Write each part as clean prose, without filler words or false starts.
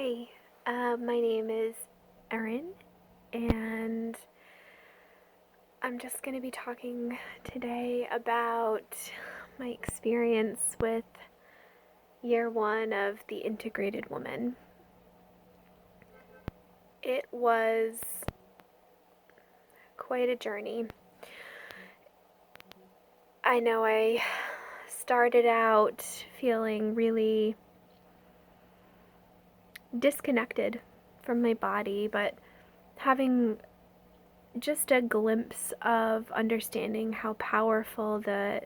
Hi, my name is Erin, and I'm just going to be talking today about my experience with year one of the Integrated Woman. It was quite a journey. I know I started out feeling really disconnected from my body, but having just a glimpse of understanding how powerful the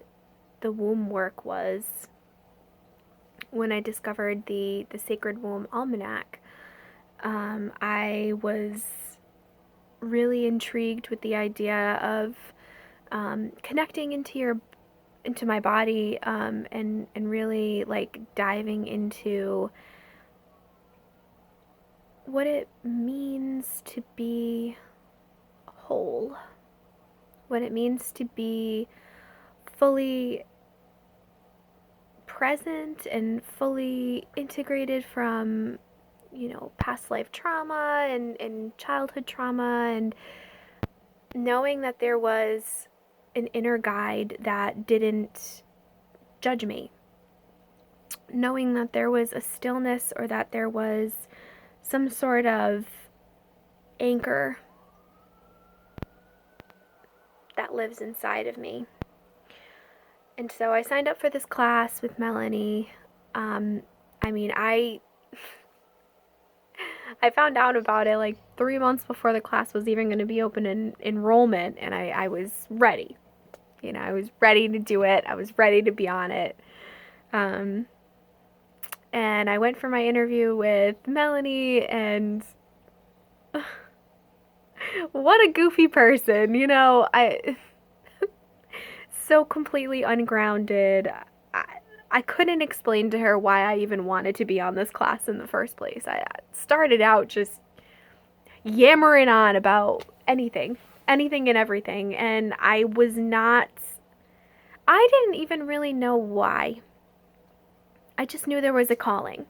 womb work was when I discovered the Sacred Womb Almanac. I was really intrigued with the idea of connecting into my body, and really like diving into what it means to be whole, what it means to be fully present and fully integrated from, past life trauma and childhood trauma, and knowing that there was an inner guide that didn't judge me, knowing that there was a stillness, or that there was some sort of anchor that lives inside of me. And so I signed up for this class with Melanie. I found out about it like 3 months before the class was even going to be open in enrollment, and I was ready. I was ready to do it. I was ready to be on it. And I went for my interview with Melanie, and what a goofy person, I so completely ungrounded. I couldn't explain to her why I even wanted to be on this class in the first place. I started out just yammering on about anything and everything, and I didn't even really know why. I just knew there was a calling.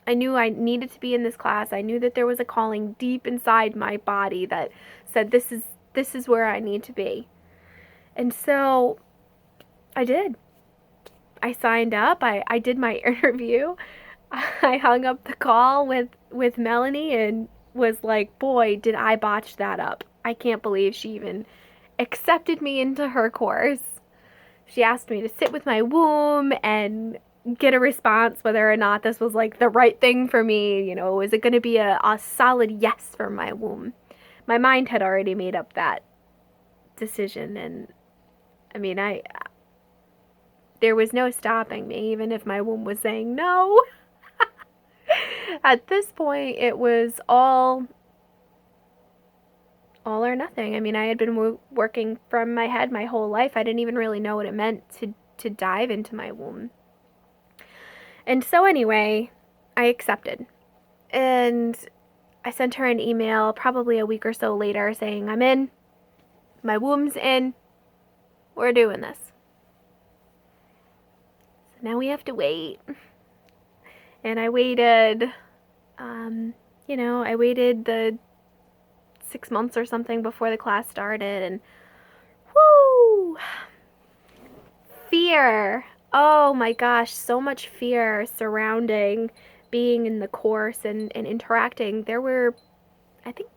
I knew I needed to be in this class. I knew that there was a calling deep inside my body that said this is where I need to be. And so I did. I signed up. I did my interview. I hung up the call with Melanie and was like, boy, did I botch that up. I can't believe she even accepted me into her course. She asked me to sit with my womb and get a response whether or not this was like the right thing for me. Was it going to be a solid yes for my womb? My mind had already made up that decision, and there was no stopping me, even if my womb was saying no. At this point, it was all or nothing. I had been working from my head my whole life. I didn't even really know what it meant to dive into my womb. And so anyway, I accepted. And I sent her an email probably a week or so later saying, I'm in. My womb's in. We're doing this. So now we have to wait. And I waited, I waited the 6 months or something before the class started, and whoo! Fear. Oh my gosh, so much fear surrounding being in the course and interacting. There were, I think,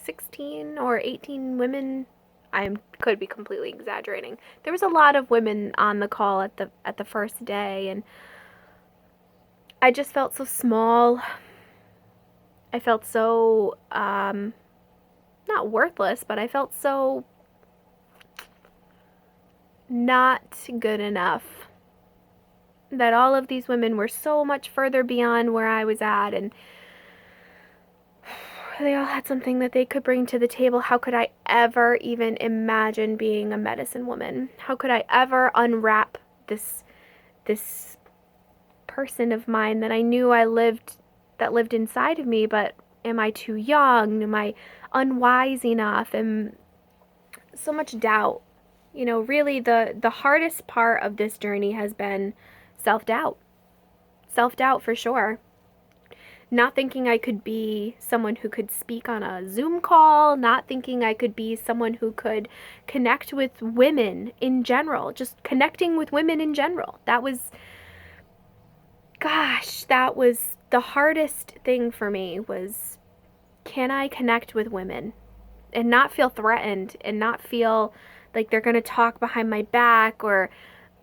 16 or 18 women. I could be completely exaggerating. There was a lot of women on the call at the first day, and I just felt so small. I felt so not worthless, but I felt so not good enough. That all of these women were so much further beyond where I was at, and they all had something that they could bring to the table. How could I ever even imagine being a medicine woman? How could I ever unwrap this person of mine that I knew that lived inside of me, but am I too young? Am I unwise enough? And so much doubt. Really the hardest part of this journey has been self-doubt. Self-doubt for sure. not thinking I could be someone who could speak on a Zoom call, not thinking I could be someone who could connect with women in general, just connecting with women in general. That was the hardest thing for me was, can I connect with women and not feel threatened and not feel like they're going to talk behind my back or,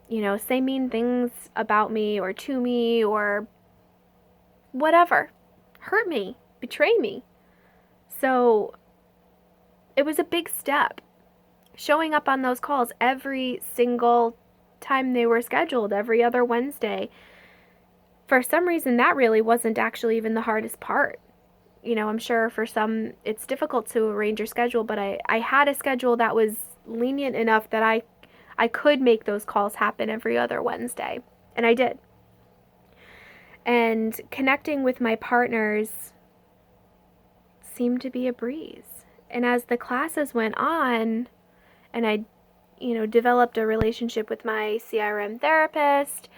say mean things about me or to me or whatever, hurt me, betray me. So it was a big step. Showing up on those calls every single time they were scheduled, every other Wednesday. For some reason, that really wasn't actually even the hardest part. I'm sure for some it's difficult to arrange your schedule, but I had a schedule that was lenient enough that I could make those calls happen every other Wednesday. And I did. And connecting with my partners seemed to be a breeze. And as the classes went on, and I, developed a relationship with my CRM therapist,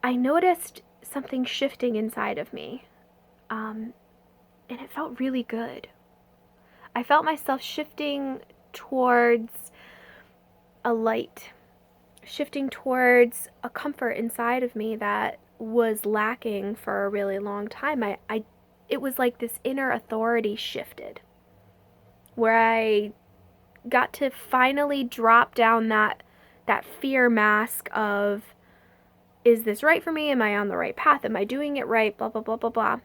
I noticed something shifting inside of me. And it felt really good. I felt myself shifting towards a light, shifting towards a comfort inside of me that was lacking for a really long time. It was like this inner authority shifted, where I got to finally drop down that fear mask of, is this right for me? Am I on the right path? Am I doing it right? Blah, blah, blah, blah, blah.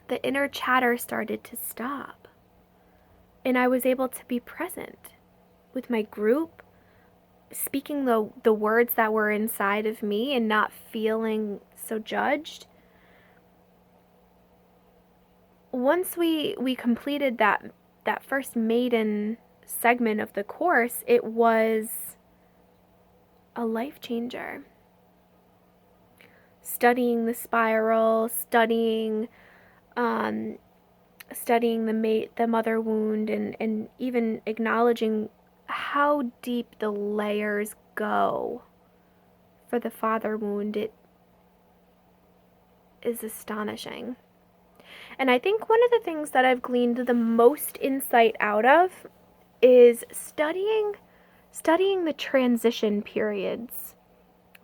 The inner chatter started to stop. And I was able to be present with my group, speaking the words that were inside of me and not feeling so judged. Once we completed that first maiden segment of the course, it was a life changer. Studying the spiral, studying the mother wound, and even acknowledging how deep the layers go for the father wound, it is astonishing. And I think one of the things that I've gleaned the most insight out of is studying the transition periods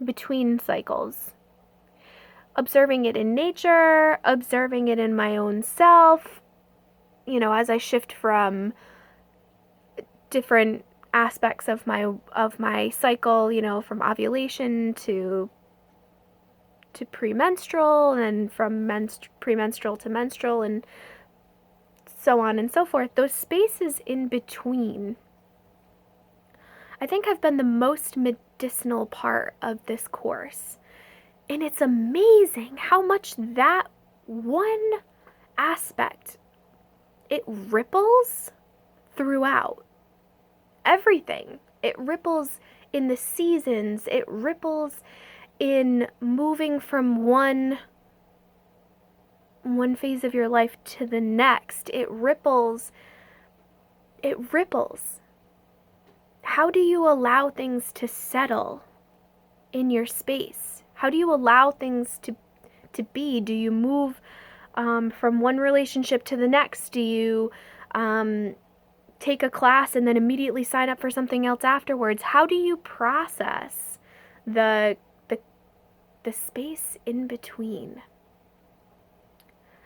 between cycles. Observing it in nature, observing it in my own self, as I shift from different aspects of my cycle, from ovulation to premenstrual, and from premenstrual to menstrual, and so on and so forth. Those spaces in between, I think, have been the most medicinal part of this course. And it's amazing how much that one aspect, it ripples throughout everything. It ripples in the seasons. It ripples in moving from one phase of your life to the next. It ripples. How do you allow things to settle in your space? How do you allow things to be? Do you move from one relationship to the next? Do you take a class and then immediately sign up for something else afterwards? How do you process the space in between?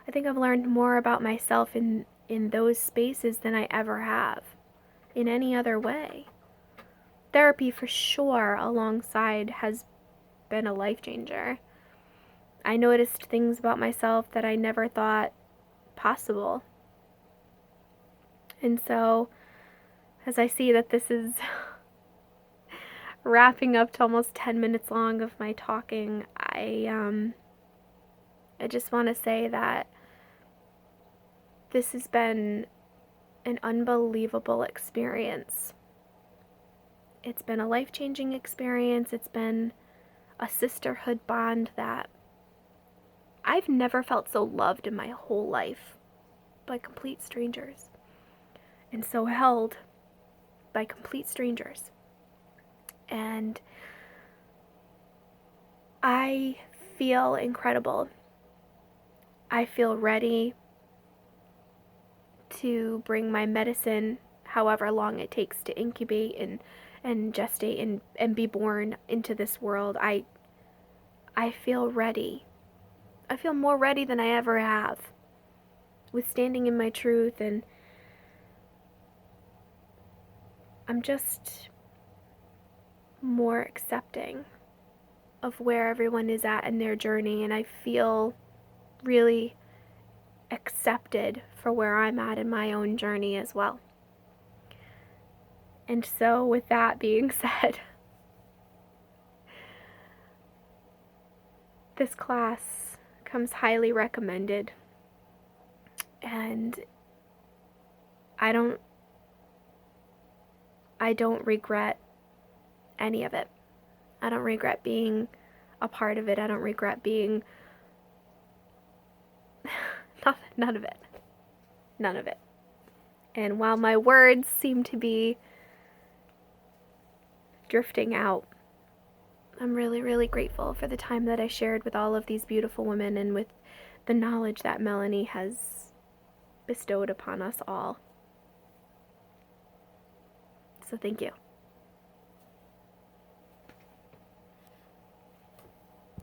I think I've learned more about myself in those spaces than I ever have in any other way. Therapy for sure alongside has been a life changer. I noticed things about myself that I never thought possible. And so, as I see that this is wrapping up to almost 10 minutes long of my talking, I just want to say that this has been an unbelievable experience. It's been a life-changing experience. It's been a sisterhood bond that I've never felt so loved in my whole life by complete strangers, and so held by complete strangers. And I feel incredible. I feel ready to bring my medicine, however long it takes to incubate and gestate and be born into this world. I feel ready. I feel more ready than I ever have with standing in my truth, and I'm just more accepting of where everyone is at in their journey, and I feel really accepted for where I'm at in my own journey as well. And so, with that being said, this class comes highly recommended, and I don't regret any of it. I don't regret being a part of it. I don't regret being none of it. None of it. And while my words seem to be drifting out, I'm really, really grateful for the time that I shared with all of these beautiful women and with the knowledge that Melanie has bestowed upon us all. So thank you.